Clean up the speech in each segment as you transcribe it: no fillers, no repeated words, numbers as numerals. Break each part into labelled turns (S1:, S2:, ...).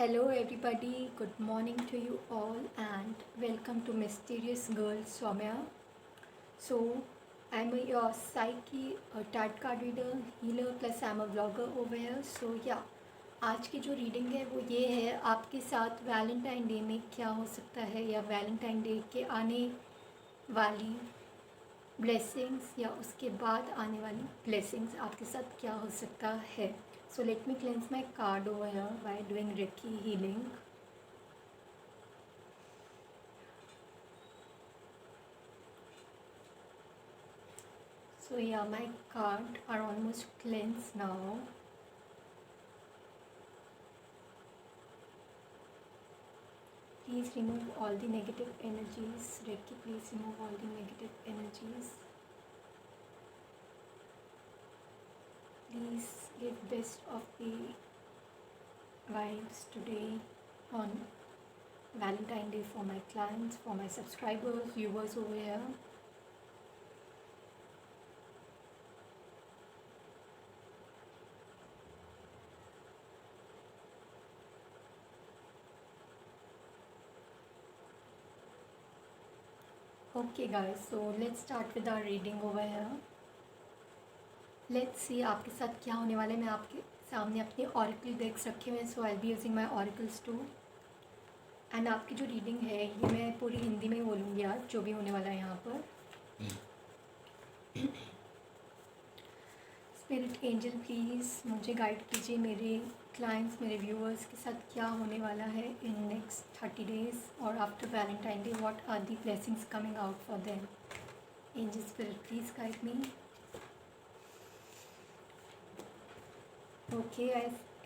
S1: Hello, everybody. Good morning to you all, and welcome to Mysterious Girl Soumya. So, I'm your psyche, a tarot card reader, healer, plus I'm a vlogger over here. So, yeah, आज की जो reading है वो ये है आपके साथ Valentine day में क्या हो सकता है या वैलेंटाइन डे के आने वाली ब्लेसिंग्स या उसके बाद आने वाली ब्लेसिंग्स आपके साथ क्या हो सकता है. So let me cleanse my card over here by doing Reiki healing. So yeah, my cards are almost cleansed now. Please remove all the negative energies. Reiki, please remove all the negative energies. Please give best of the vibes today on Valentine Day for my clients, for my subscribers, viewers over here. Okay guys, so let's start with our reading over here. Let's see आपके साथ क्या होने वाला है. मैं आपके सामने अपने ऑरिकल डेक्स रखे हुए हैं, so I be using my auricles too. And आपकी जो रीडिंग है ये मैं पूरी हिंदी में बोलूँगी आज, जो भी होने वाला है यहाँ पर. स्पिरिट एंजल प्लीज़ मुझे गाइड कीजिए, मेरे क्लाइंट्स, मेरे व्यूअर्स के साथ क्या होने वाला है इन नेक्स्ट 30 डेज़ और after Valentine Day. What are the blessings coming out for them. Angel spirit please guide me. Okay, I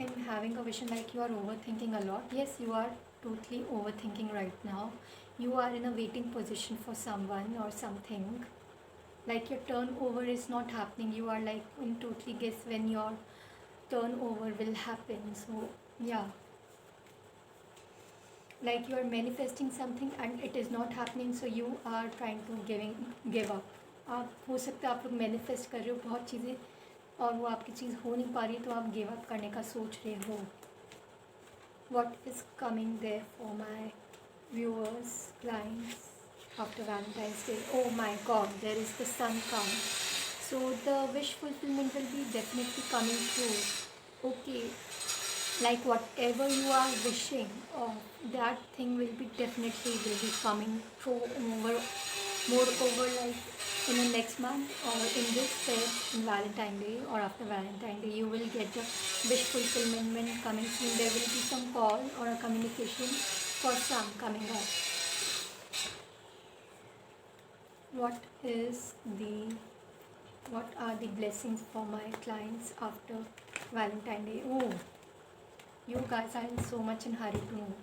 S1: am having a vision like you are overthinking a lot. Yes, you are totally overthinking right now. You are in a waiting position for someone or something. Like your turnover is not happening. You are like in totally guess when your turnover will happen. So yeah, like you are manifesting something and it is not happening. So you are trying to give up. आप हो सकता है आप लोग manifest कर रहे हो बहुत चीज़ें और वो आपकी चीज़ हो नहीं पा रही, तो आप गिव अप करने का सोच रहे हो. What is coming there for my viewers, clients after Valentine's Day. Oh my God, there is the sun come. So the wish fulfilment will be definitely coming through. Okay, like whatever you are wishing, that thing will be coming through moreover, like in the next month or in this in Valentine Day or after Valentine Day, you will get the wish fulfillment coming soon. There will be some call or a communication for some coming up. What are the blessings for my clients after Valentine Day? Oh, you guys are in so much in hurry to know.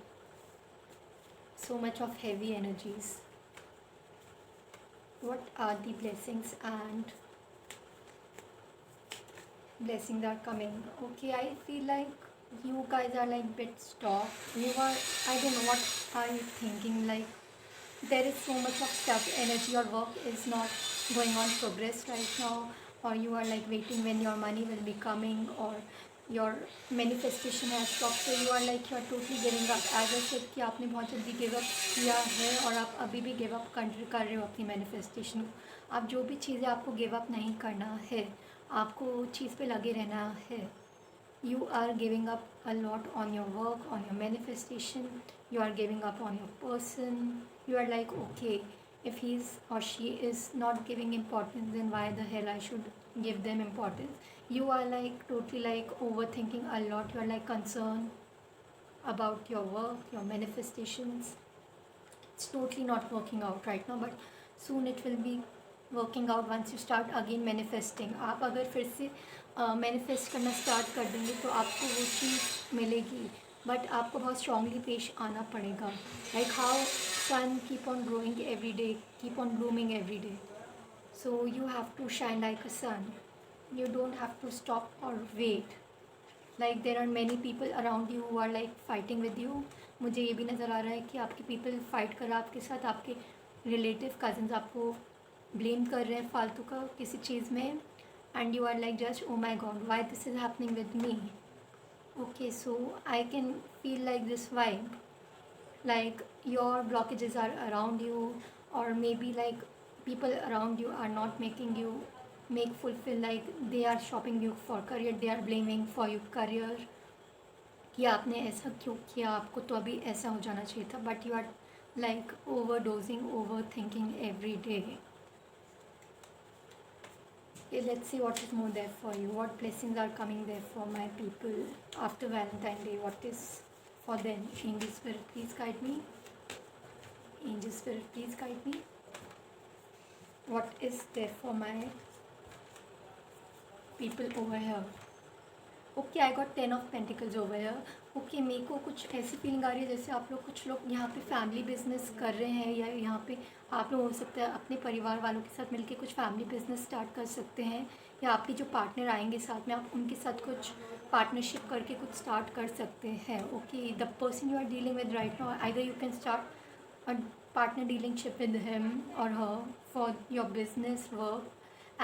S1: So much of heavy energies. What are the blessings and blessings are coming? Okay, I feel like you guys are like bit stopped. You are, I don't know what are you thinking, like there is so much of stuck energy. Your work is not going on progress right now, or you are like waiting when your money will be coming, or your manifestation has stopped. So you are like you are totally giving up. As I said कि आपने बहुत जल्दी give up किया है और आप अभी भी गिव अप कर रहे हो अपनी मैनिफेस्टेशन को. आप जो भी चीज़ें आपको गिव अप नहीं करना है, आपको वो चीज़ पे लगे रहना है. You are giving up a lot on your work, on your manifestation. You are giving up on your person. You are like, okay, if he's or she is not giving importance, then why the hell I should give them importance. You are like totally like overthinking a lot. You are like concerned about your work, your manifestations. It's totally not working out right now, but soon it will be working out once you start again manifesting. आप अगर फिर से manifest करना start कर देंगे तो आपको वो चीज़ मिलेगी, बट आपको बहुत स्ट्रांगली पेश आना पड़ेगा. Like how sun keep on growing every day, keep on blooming every day. So you have to shine like a sun. You don't have to stop or wait. Like there are many people around you who are like fighting with you. मुझे ये भी नज़र आ रहा है कि आपके people fight कर रहा है आपके साथ, आपके रिलेटिव कज़न्स आपको ब्लेम कर रहे हैं फालतू का किसी चीज़ में. And you are like just oh my God, why this is happening with me. Okay, so I can feel like this vibe, like your blockages are around you, or maybe like people around you are not making you make fulfill, like they are shopping you for career, they are blaming for your career कि आपने ऐसा क्यों किया, आपको तो अभी ऐसा हो जाना चाहिए था, but you are like overdosing, overthinking every day. Okay, let's see what is more there for you. What blessings are coming there for my people after Valentine Day? What is for them? Angel Spirit, please guide me. Angel Spirit, please guide me. What is there for my people over here? Okay, I got 10 of pentacles over here. Okay, मेरे को कुछ ऐसी feeling आ रही है जैसे आप लोग, कुछ लोग यहाँ पे फैमिली बिजनेस कर रहे हैं, या यहाँ पे आप लोग हो सकता है अपने परिवार वालों के साथ मिलके कुछ फैमिली बिजनेस स्टार्ट कर सकते हैं, या आपके जो पार्टनर आएंगे साथ में, आप उनके साथ कुछ पार्टनरशिप करके कुछ स्टार्ट कर सकते हैं. Okay, the person you are dealing with right now, either you can start a partner dealingship with him or her for your business work.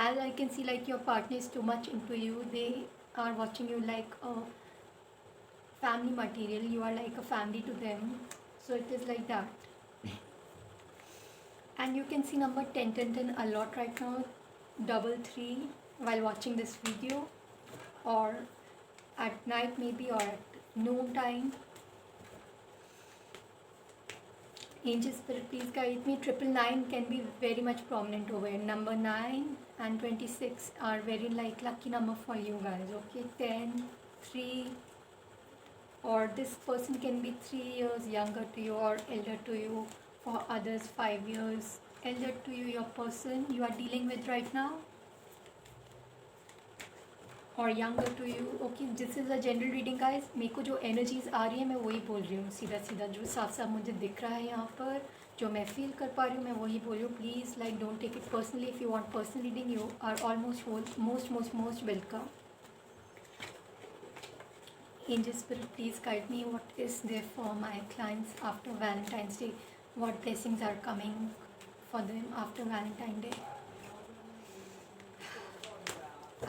S1: As I can see, like your partner is too much into you, they are watching you like a family material, you are like a family to them, so it is like that. And you can see number 10 10 10 a lot right now, double three, while watching this video, or at night maybe, or at noon time. Angel Spirit, please guide me. 999 can be very much prominent over here. Number 9 and 26 are very like lucky number for you guys. Okay, 10, 3, or this person can be 3 years younger to you or elder to you. For others, 5 years elder to you, your person you are dealing with right now, or younger to you. Okay, this is a general reading guys. मेरे को जो energies आ रही है मैं वही बोल रही हूँ, सीधा सीधा जो साफ साफ मुझे दिख रहा है यहाँ पर, जो मैं फील कर पा रही हूँ मैं वही बोल रही हूँ. Please like don't take it personally. If you want personal reading, you are almost most welcome. Angel Spirit, please guide me. What is there for my clients after Valentine's Day? What blessings are coming for them after Valentine's Day?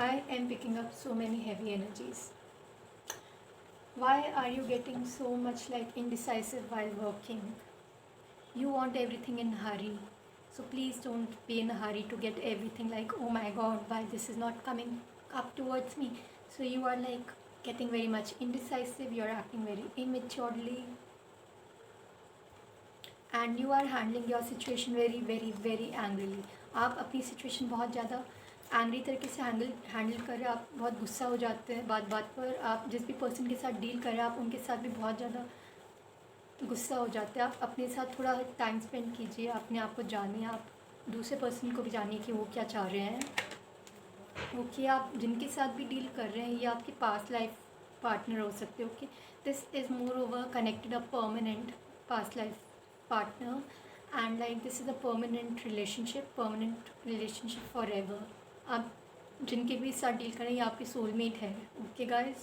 S1: I am picking up so many heavy energies. Why are you getting so much like indecisive while working? You want everything in a hurry. So please don't be in a hurry to get everything, like, oh my god, why this is not coming up towards me. So you are like getting very much indecisive, you are acting very immaturely, and you are handling your situation very angrily. आप अपनी situation बहुत ज़्यादा angry तरीके से handle कर रहे हैं. आप बहुत गुस्सा हो जाते हैं बात बात पर. आप जिस भी पर्सन के साथ डील कर रहे हैं आप उनके साथ भी बहुत ज़्यादा गुस्सा हो जाते हैं. आप अपने साथ थोड़ा टाइम स्पेंड कीजिए, अपने आप को जानिए, आप दूसरे पर्सन को भी जानिए कि वो क्या चाह रहे हैं. ओके, आप जिनके साथ भी डील कर रहे हैं ये आपके पास्ट लाइफ पार्टनर हो सकते हैं. Okay, this is more over connected a permanent past life partner, and like this is a permanent relationship for ever. आप जिनके भी साथ डील करें ये आपके सोलमेट है. Okay guys,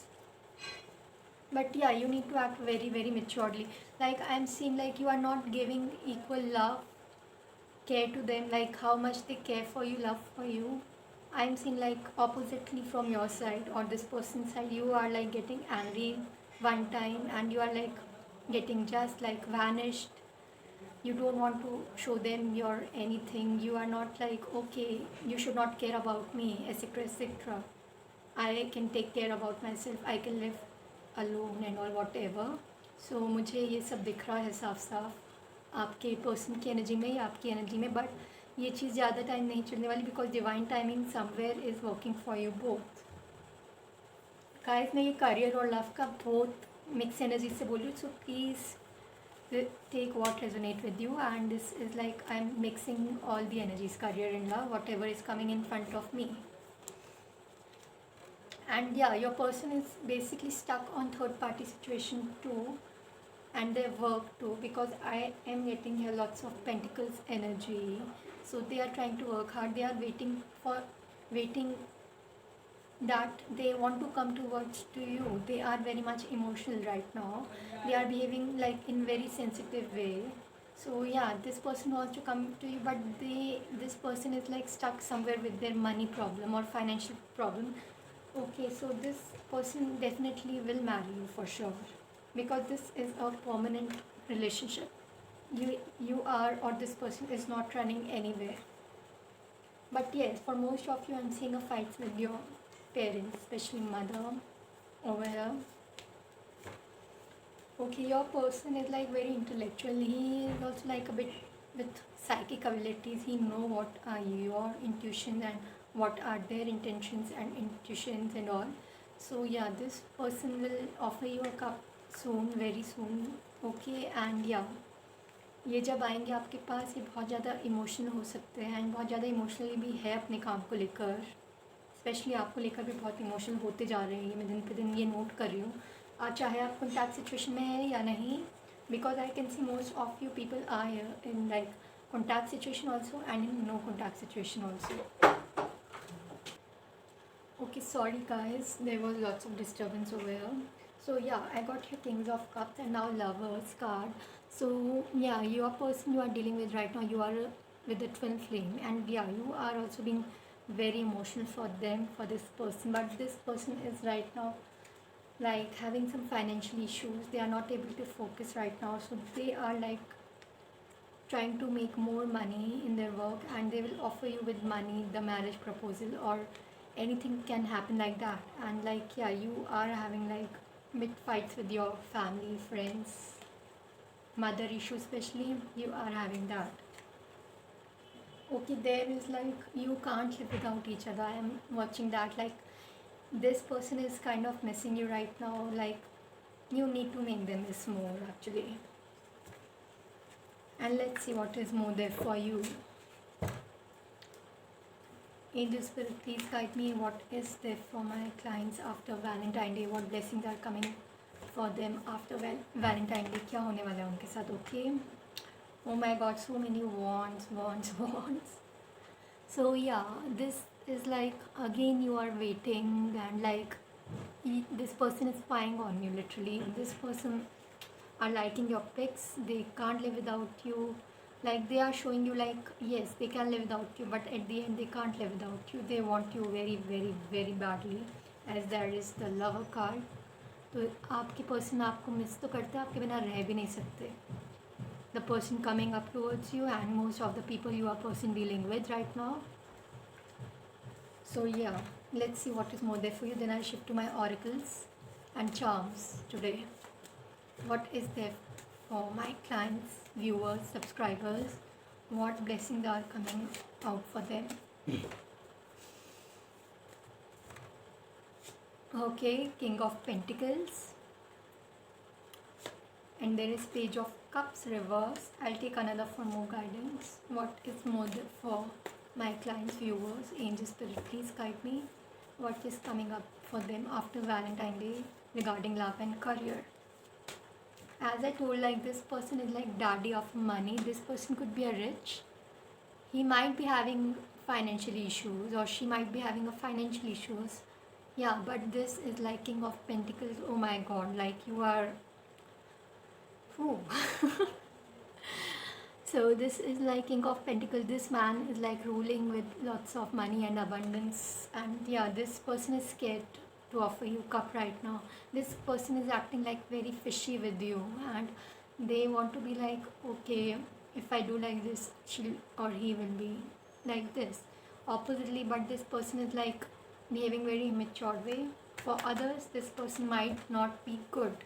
S1: but yeah, you need to act very maturely. Like I'm seeing like you are not giving equal love, care to them, like how much they care for you, love for you. I'm seeing like oppositely from your side or this person's side, you are like getting angry one time and you are like getting just like vanished. You don't want to show them your anything. You are not like, okay, you should not care about me, etc etc. I can take care about myself, I can live alone and all whatever. So मुझे ये सब दिख रहा है साफ साफ आपके person की एनर्जी में या आपकी एनर्जी में. बट ये चीज़ ज़्यादा टाइम नहीं चलने वाली, because divine timing somewhere is working for you both. Guys, मैं ये करियर और लव का बहुत मिक्स एनर्जी से बोल रही हूँ. So please take what resonate with you, and this is like I'm mixing all the energies, career and love, whatever is coming in front of me. And yeah, your person is basically stuck on third party situation too, and their work too, because I am getting here lots of pentacles energy. So they are trying to work hard, they are waiting that they want to come towards to you. They are very much emotional right now, they are behaving like in very sensitive way. So yeah, this person wants to come to you, but this person is like stuck somewhere with their money problem or financial problem. Okay, so this person definitely will marry you for sure, because this is a permanent relationship. You are, or this person is not running anywhere. But yes, for most of you, I'm seeing a fight with your parents, especially mother over here. Okay, your person is like very intellectual. He is also like a bit with psychic abilities. He know what are your intuitions and what are their intentions and intuitions and all. So yeah, this person will offer you a cup soon, very soon. Okay, and yeah, ये जब आएंगे आपके पास, ये बहुत ज़्यादा emotional हो सकते हैं एंड बहुत ज़्यादा इमोशनली भी है अपने काम को लेकर, स्पेशली आपको लेकर भी बहुत इमोशनल होते जा रहे हैं। मैं दिन पे दिन ये नोट कर रही हूँ, चाहे आप कॉन्टैक्ट सिचुएशन में हैं या नहीं, because I can see most of you people are in like contact situation also and in no contact situation also. Okay, sorry guys, there was lots of disturbance over here. So yeah, I got your Kings of Cups and now Lovers card. So yeah, your person you are dealing with right now, you are with the twin flame, and yeah, you are also being very emotional for them, for this person. But this person is right now like having some financial issues. They are not able to focus right now, so they are like trying to make more money in their work, and they will offer you with money, the marriage proposal, or anything can happen like that. And like yeah, you are having like big fights with your family, friends, mother issues, especially you are having that. Okay, there is like you can't live without each other. I am watching that, like this person is kind of missing you right now. Like you need to make them miss more actually. And let's see what is more there for you. Angel Spirit, please guide me. What is there for my clients after Valentine Day? What blessings are coming for them after Valentine Day? क्या होने वाला है उनके साथ? Okay. Oh my God, so many wands, wands, wands. So yeah, this is like again you are waiting, and like this person is spying on you literally. This person are liking your pics. They can't live without you. Like they are showing you like yes, they can live without you, but at the end they can't live without you. They want you very very very badly, as there is the lover card. तो आपकी person आपको miss तो करते हैं, आपके बिना रह भी नहीं सकते. The person coming up towards you, and most of the people you are person dealing with right now. So yeah, let's see what is more there for you. Then I'll shift to my oracles and charms today. What is there for my clients, viewers, subscribers? What blessings are coming out for them? Okay, King of Pentacles, and there is Page of Cups reverse. I'll take another for more guidance. What is more there for my clients, viewers? Angel Spirit, please guide me. What is coming up for them after Valentine Day regarding love and career? As I told, like this person is like daddy of money. This person could be a rich. He might be having financial issues, or she might be having a financial issues. Yeah, but this is like King of Pentacles. Oh my God, like you are. Ooh. So this is like King of Pentacles. This man is like ruling with lots of money and abundance, and yeah, this person is scared to offer you cup right now. This person is acting like very fishy with you, and they want to be like, okay, if I do like this, she or he will be like this oppositely. But this person is like behaving very immature way. For others, this person might not be good.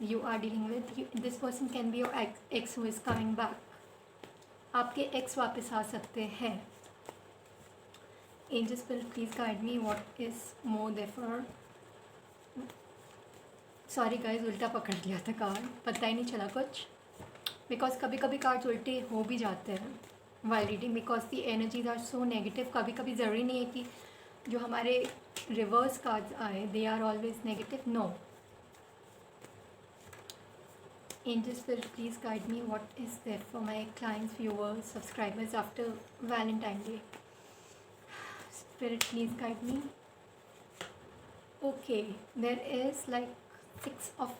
S1: You are dealing with this person can be your ex who is coming back. आपके x वापस आ सकते हैं. Angel Spirit, please guide me. What is more there for? Sorry guys, उल्टा पकड़ लिया था card, पता ही नहीं चला कुछ, बिकॉज कभी कभी कार्ड्स उल्टे हो भी जाते हैं while reading, because the energies are so negative. कभी कभी ज़रूरी नहीं है कि जो हमारे रिवर्स कार्ड्स आए they are always negative. No. Angel Spirit, please guide me. What is there for my clients, viewers, subscribers after Valentine Day? Spirit, please guide me. Okay, there is like 6 of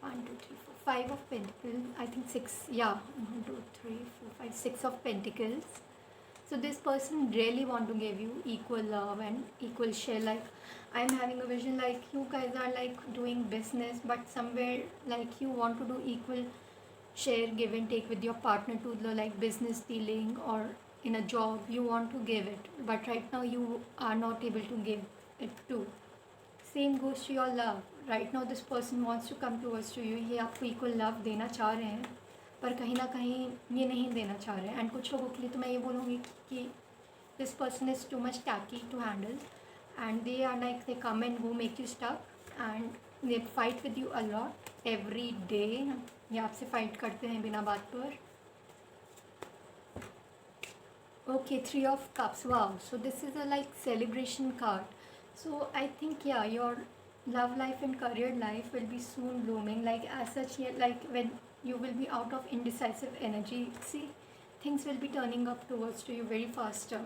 S1: 1, 2, 3, 4, 5 of Pentacles. I think 6. Yeah, 1, 2, 3, 4, 5, 6 of Pentacles. So this person really want to give you equal love and equal share. Like I'm having a vision like you guys are like doing business, but somewhere like you want to do equal share, give and take with your partner to the like business dealing or in a job you want to give it, but right now you are not able to give it too. Same goes to your love. Right now this person wants to come towards to you, ये आपको equal love देना चाह रहे हैं पर कहीं ना कहीं ये नहीं देना चाह रहे हैं. एंड कुछ लोगों के लिए तो मैं ये बोलूँगी कि this person is too much tacky to handle, and they are like they come and go, make you stuck, and they fight with you a lot every day. ये आपसे fight करते हैं बिना बात पर. Okay, Three of Cups. Wow. So this is a like celebration card. So I think yeah, your love life and career life will be soon blooming. Like as such, yeah, like when you will be out of indecisive energy, see, things will be turning up towards to you very faster.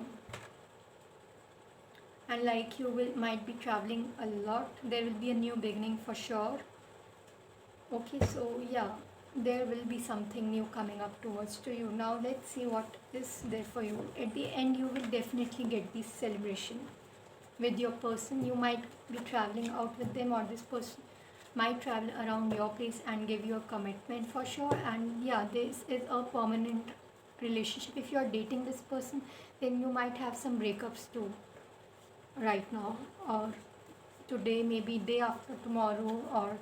S1: And like you will might be traveling a lot. There will be a new beginning for sure. Okay, so yeah, there will be something new coming up towards to you. Now let's see what is there for you. At the end, you will definitely get this celebration with your person. You might be traveling out with them, or this person might travel around your place and give you a commitment for sure. And yeah, this is a permanent relationship. If you are dating this person, then you might have some breakups too right now, or today, maybe day after tomorrow, or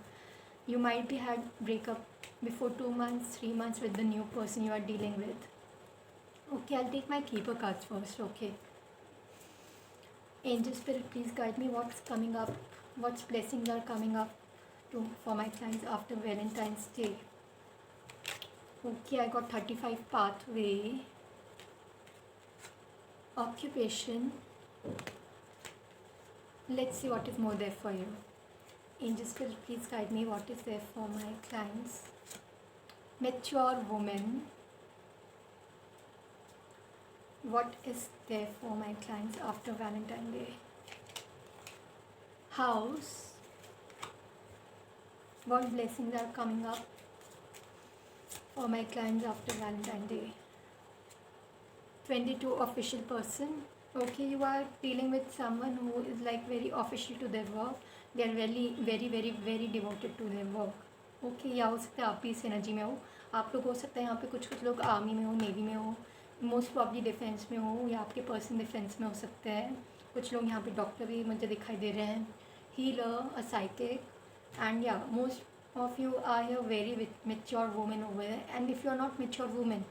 S1: you might be had breakup before 2 months, 3 months with the new person you are dealing with. Okay, I'll take my keeper cards first. Okay, angel spirit, please guide me. What's coming up? What's blessings are coming up to for my clients after Valentine's Day? Okay, I got 35 pathway, occupation. Let's see what is more there for you. Angel spirit, please guide me. What is there for my clients? Mature woman. What is there for my clients after Valentine's Day? House. What blessings are coming up for my clients after Valentine's Day? 22 official person. Okay, you are dealing with someone who is like very official to their work. They are very devoted to their work. Okay, या हो सकता है आप भी इस energy में हो. आप लोग हो सकता है यहाँ पे कुछ लोग आर्मी में हो, नेवी में हो, मोस्ट प्रॉब्ली डिफेंस में हो, या आपके पर्सन डिफेंस में हो सकते हैं. कुछ लोग यहाँ पे डॉक्टर भी मुझे दिखाई दे रहे हैं, हीलर, अ साइकिक, एंड या most of you are here very mature women over there. And if you are not mature women,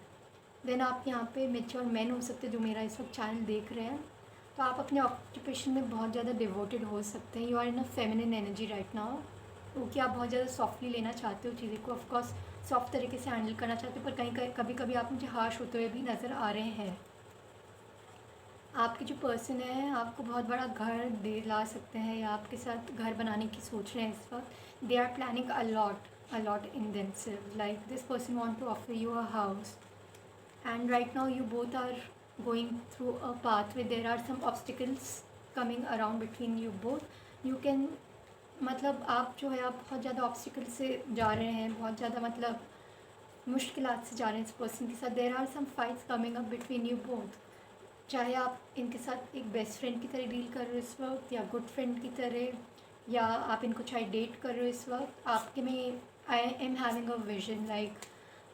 S1: then आप यहाँ पे मेच्योर मैन हो सकते हैं जो मेरा इस वक्त चैनल देख रहे हैं. तो आप अपने ऑक्यूपेशन में बहुत ज़्यादा डिवोटेड हो सकते हैं. You are in a feminine energy right now. Okay, आप बहुत ज़्यादा सॉफ्टली लेना चाहते हो चीज़ें को, ऑफकोर्स सॉफ्ट तरीके से हैंडल करना चाहते हो, पर कहीं कभी कभी आप मुझे हार्श होते हुए भी नज़र आ रहे हैं. आपके जो पर्सन है आपको बहुत बड़ा घर दिला सकते हैं, या आपके साथ घर बनाने की सोच रहे हैं इस वक्त. They are planning a lot in themselves. Like this person want to offer you a house, and right now you both are going through a path where there are some obstacles coming around between you both. You can मतलब आप जो है आप बहुत ज़्यादा obstacle से जा रहे हैं, बहुत ज़्यादा मतलब मुश्किलात से जा रहे हैं इस पर्सन के साथ. There are some fights coming up between you both. चाहे आप इनके साथ एक बेस्ट फ्रेंड की तरह डील कर रहे हो इस वक्त, या गुड फ्रेंड की तरह, या आप इनको चाहे डेट कर रहे हो इस वक्त. आपके में I am having a vision, like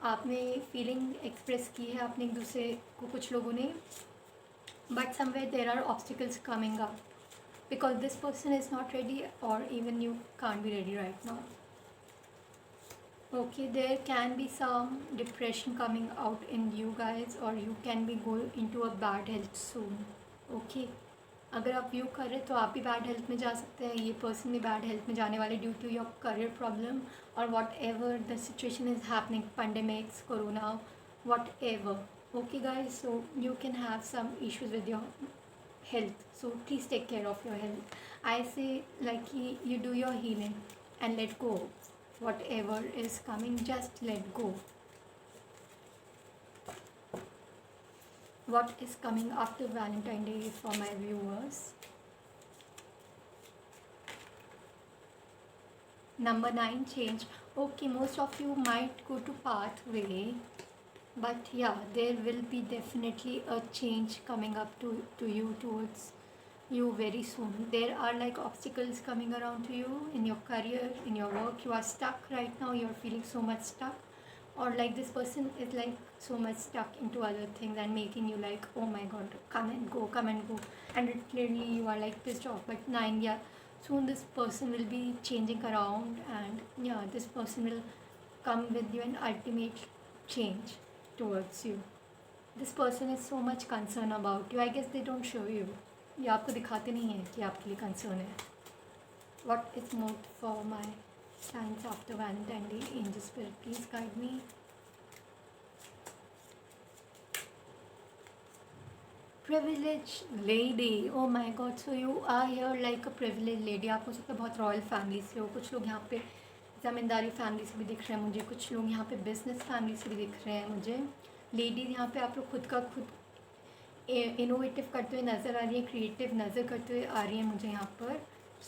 S1: आपने फीलिंग एक्सप्रेस की है अपने एक दूसरे को कुछ लोगों ने, but somewhere there are obstacles coming up because this person is not ready, or even you can't be ready right now. Okay, there can be some depression coming out in you guys, or you can be going into a bad health soon. Okay, अगर आप view कर रहे तो आप भी bad health में जा सकते हैं, ये पर्सन भी बैड हेल्थ में जाने वाले due to your career problem, और whatever the situation is happening, pandemics, Corona, whatever. Okay guys, so you can have some issues with your health, so please take care of your health. I say like you do your healing and let go. Whatever is coming, just let go. What is coming after Valentine's Day for my viewers? Number 9, change. Okay, most of you might go to pathway But yeah, there will be definitely a change coming up to you, towards you very soon. There are like obstacles coming around to you in your career, in your work. You are stuck right now, you're feeling so much stuck, or like this person is like so much stuck into other things and making you like, oh my god, come and go, come and go, and it clearly you are like pissed off. But nine, yeah, soon this person will be changing around, and yeah, this person will come with you an ultimate change towards you. This person is so much concern about you. I guess they don't show you. ये आपको दिखाते नहीं हैं कि आपके लिए concern है. What is more for my science after Valentine day? Angel spirit please guide me. privileged lady, oh my god, so you are here like a privileged lady. आप हो सकता है बहुत रॉयल फैमिली से हो. कुछ लोग यहाँ पे ज़मींदारी फैमिली से भी दिख रहे हैं मुझे. कुछ लोग यहाँ पे बिजनेस फैमिली से भी दिख रहे हैं मुझे. लेडीज़ यहाँ पे आप लोग खुद का खुद इनोवेटिव करते हुए नज़र आ रही है, क्रिएटिव नज़र करते हुए आ रही है मुझे यहाँ पर.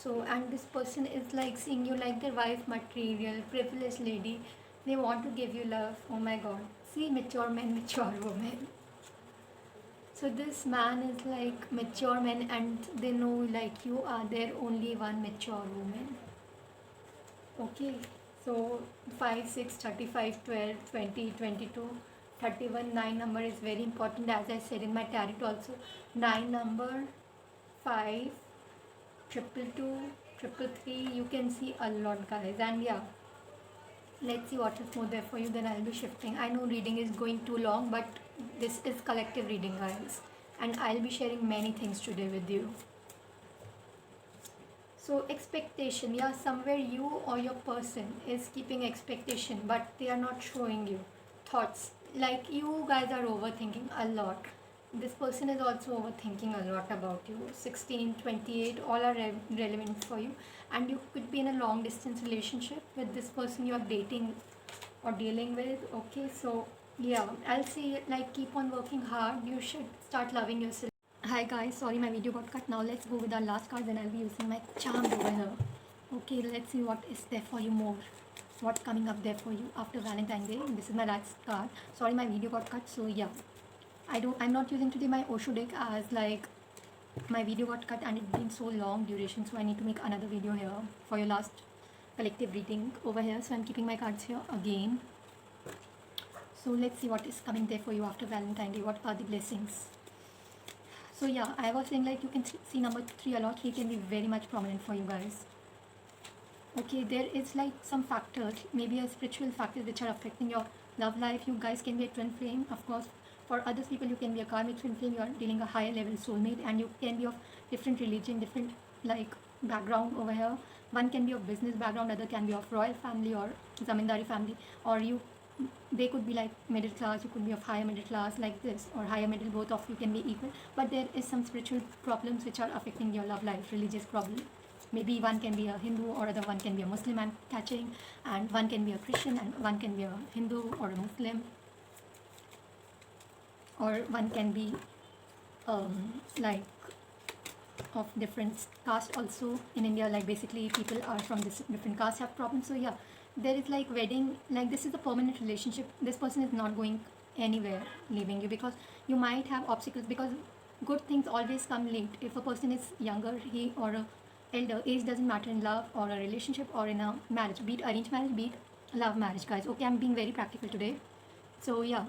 S1: So and this person is like seeing you like their wife material, privilege lady. They want to give you love. Oh my God, see mature man, mature women. So this man is like mature man, and they know like you are their only one mature woman. Okay, so 5, 6, 35, 12, 20, 22, 31, 9 number is very important, as I said in my tarot also. 9 number, 5, 222, 333, you can see a lot guys. And yeah, let's see what is more there for you, then I'll be shifting. I know reading is going too long, but this is collective reading guys, and I'll be sharing many things today with you. So expectation, yeah, somewhere you or your person is keeping expectation, but they are not showing you thoughts. Like you guys are overthinking a lot. This person is also overthinking a lot about you. 16, 28, all are relevant for you. And you could be in a long distance relationship with this person you are dating or dealing with. Okay, so yeah, I'll say like keep on working hard. You should start loving yourself. Hi guys, sorry my video got cut. Now let's go with our last card, then I'll be using my charm over here. Okay, let's see what is there for you more. What's coming up there for you after Valentine's Day. This is my last card. Sorry my video got cut, so yeah. I'm not using today my Osho deck, as like my video got cut and it's been so long duration, so I need to make another video here for your last collective reading over here. So I'm keeping my cards here again. So let's see what is coming there for you after Valentine's Day. What are the blessings? So yeah, I was saying like you can see number 3 a lot. 3 can be very much prominent for you guys. Okay, there is like some factors, maybe a spiritual factors which are affecting your love life. You guys can be a twin flame, of course. For other people, you can be a karmic twin flame. You are dealing a higher level soulmate, and you can be of different religion, different like background over here. One can be of business background, other can be of royal family or zamindari family, or they could be like middle class. You could be of higher middle class like this, or higher middle. Both of you can be equal, but there is some spiritual problems which are affecting your love life, religious problem. Maybe one can be a Hindu, or other one can be a Muslim, I'm catching, and one can be a Christian, and one can be a Hindu or a Muslim, or one can be like of different caste also. In India, like basically people are from this different caste have problems. So yeah, there is like wedding, like this is a permanent relationship. This person is not going anywhere leaving you, because you might have obstacles, because good things always come late. If a person is younger, he or a elder, age doesn't matter in love or a relationship or in a marriage, be it arranged marriage, be it love marriage guys. Okay, I'm being very practical today. So yeah,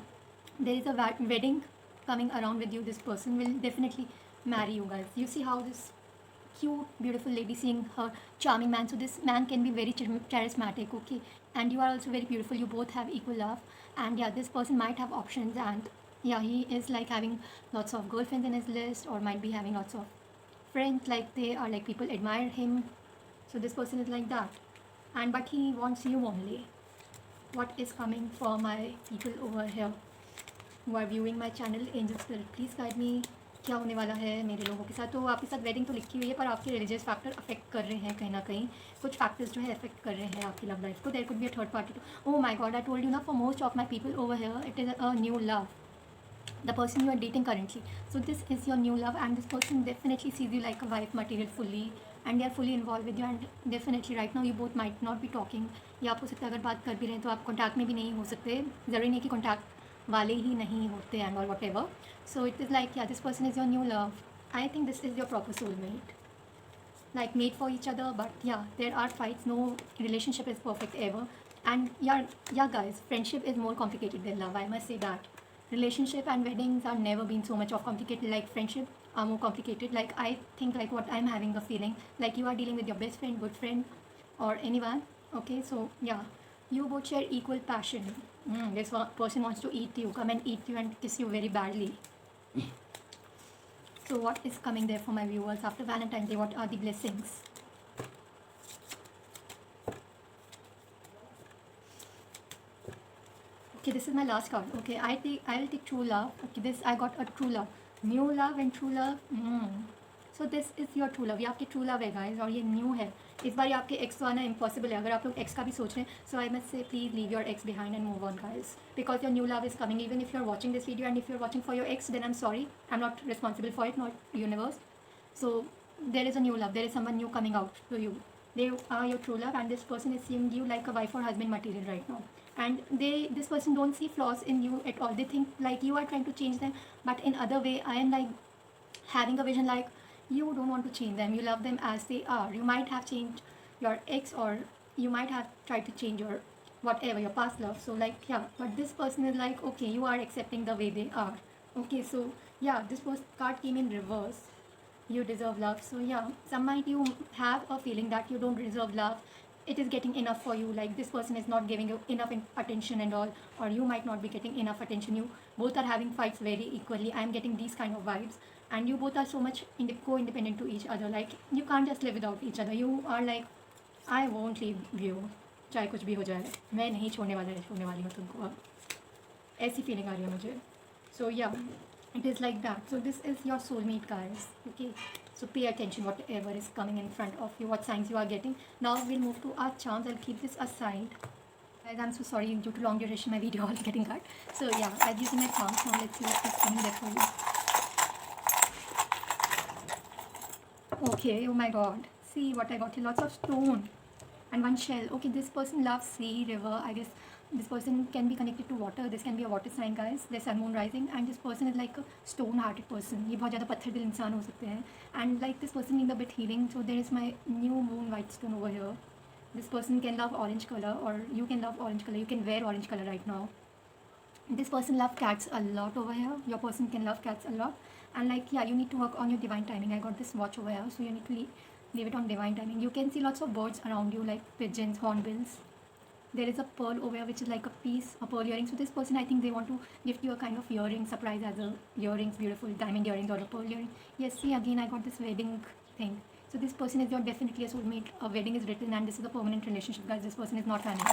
S1: there is a wedding coming around with you. This person will definitely marry you guys. You see how this cute beautiful lady seeing her charming man. So this man can be very charismatic, okay, and you are also very beautiful. You both have equal love, and yeah, this person might have options, and yeah, he is like having lots of girlfriends in his list, or might be having lots of friends, like they are like people admire him. So this person is like that, and but he wants you only. What is coming for my people over here who are viewing my channel? Angel Spirit, please guide me. क्या होने वाला है मेरे लोगों के साथ? तो आपके साथ वेडिंग तो लिखी हुई है, पर आपके रिलीजियस फैक्टर अफेक्ट कर रहे हैं कहीं ना कहीं. कुछ फैक्टर्स जो है अफेक्ट कर रहे हैं आपकी लव लाइफ को. There could be a third party. Oh my God, I told you ना, for most of my people over here it is a new love. The person you are dating currently, so this is your new love, and this person definitely sees you like a wife material fully, and they are fully involved with you. And definitely right now you both might not be talking, या आप हो सकता है अगर बात कर भी रहे हैं तो आप कॉन्टैक्ट में भी नहीं हो सकते. ज़रूरी नहीं कि कॉन्टैक्ट वाले ही नहीं होते and or whatever. So it is like, yeah, this person is your new love. I think this is your proper soulmate, like made for each other. But yeah, there are fights. No relationship is perfect ever. And yeah, yeah, guys, friendship is more complicated than love, I must say that. Relationship and weddings are never been so much of complicated. Like friendship are more complicated. Like I think, like what I'm having a feeling, like you are dealing with your best friend, good friend, or anyone. Okay, so yeah, you both share equal passion. This person wants to eat you, come and eat you and kiss you very badly. So what is coming there for my viewers after Valentine's Day? What are the blessings? Okay, this is my last card. Okay, I will take true love. Okay, this I got a true love, new love and true love. So this is your true love. ये आपकी true love है guys, और ये new है. इस बार ये आपके ex को आना impossible है. अगर आप लोग ex का भी सोच रहे हैं, so I must say please leave your ex behind and move on, guys, because your new love is coming. Even if you are watching this video and if you are watching for your ex, then I'm sorry, I'm not responsible for it, not universe. So there is a new love. There is someone new coming out to you. They are your true love, and this person is seeing you like a wife or husband material right now. And this person don't see flaws in you at all. They think like you are trying to change them, but in other way, I am like having a vision like you don't want to change them. You love them as they are. You might have changed your ex, or you might have tried to change your whatever, your past love. So like, yeah, but this person is like, okay, you are accepting the way they are. Okay, so yeah, this card came in reverse. You deserve love. So yeah, some might you have a feeling that you don't deserve love. It is getting enough for you, like this person is not giving you enough attention and all, or you might not be getting enough attention. You both are having fights very equally. I am getting these kind of vibes, and you both are so much co-independent to each other. Like you can't just live without each other. You are like, I won't leave you, चाहे कुछ भी हो जाए, मैं नहीं छोड़ने वाली हूँ तुमको. अब ऐसी फीलिंग आ रही है मुझे. So yeah, it is like that. So this is your soulmate, guys. Okay, so pay attention whatever is coming in front of you, what signs you are getting. Now we'll move to our charms. I'll keep this aside, guys. I'm so sorry, due to long duration my video is getting cut. So yeah, I'm using my charms. Now let's see what is coming there for you. Okay, oh my god, see what I got here. Lots of stone and one shell. Okay, this person loves sea, river. I guess this person can be connected to water. This can be a water sign, guys. There's sun, moon rising, and this person is like a stone-hearted person. ये बहुत ज़्यादा पत्थर दिल इंसान हो सकते हैं. And like this person need a bit healing. So there is my new moon white stone over here. This person can love orange color, or you can love orange color. You can wear orange color right now. This person love cats a lot over here. Your person can love cats a lot. And like, yeah, you need to work on your divine timing. I got this watch over here, so you need to leave it on divine timing. You can see lots of birds around you, like pigeons, hornbills. There is a pearl over here, which is like a piece, a pearl earring. So this person, I think they want to gift you a kind of earring surprise as a earrings, beautiful diamond earrings or a pearl earring. Yes, see, again I got this wedding thing. So this person is your definitely a soulmate. A wedding is written, and this is a permanent relationship, guys. This person is not running.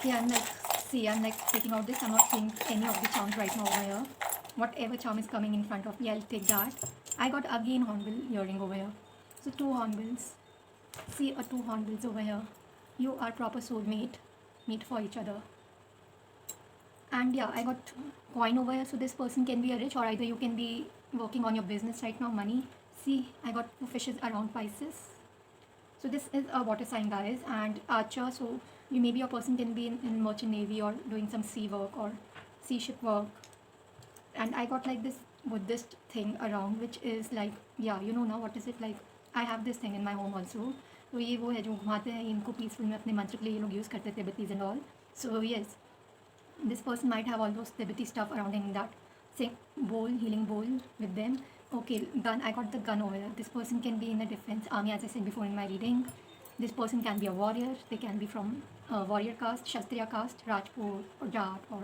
S1: Yeah, I'm like, see, I'm like taking out this. I'm not seeing any of the charms right now over here. Whatever charm is coming in front of me, I'll take that. I got again hornbill earring over here. So two hornbills. See, two hornbills over here. You are proper soulmate, meet for each other. And yeah, I got coin over here. So this person can be a rich, or either you can be working on your business right now, money. See, I got two fishes around Pisces. So this is a water sign, guys, and archer. So you maybe a person can be in merchant navy or doing some sea work or sea ship work. And I got like this Buddhist thing around, which is like, yeah, you know now what is it like. I have this thing in my home also. तो ये वो है जो घुमाते हैं इनको peaceful में अपने मंत्र के लिए ये लोग यूज़ करते थे, तिब्बतीज and all. So yes, this person might have all those Tibetan stuff around in that same bowl, healing bowl with them. Okay, gun. I got the gun over here. This person can be in the defense army, as I said before in my reading. This person can be a warrior. They can be from warrior caste, Kshatriya caste, Rajput, or Jat, or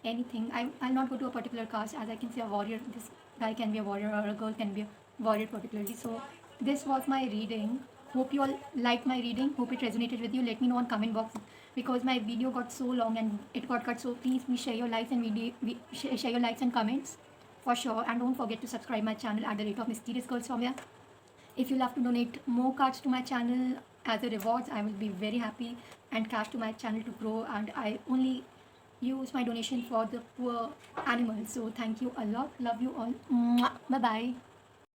S1: anything. I'll not go to a particular caste, as I can see a warrior. This guy can be a warrior, or a girl can be a warrior particularly. So this was my reading. Hope you all liked my reading. Hope it resonated with you. Let me know on comment box, because my video got so long and it got cut. So please share your likes and share your likes and comments for sure. And don't forget to subscribe my channel at the rate of Mysterious Girl Soumya. If you love to donate more cards to my channel as a rewards, I will be very happy, and cash to my channel to grow. And I only use my donation for the poor animals. So thank you a lot. Love you all. Bye bye.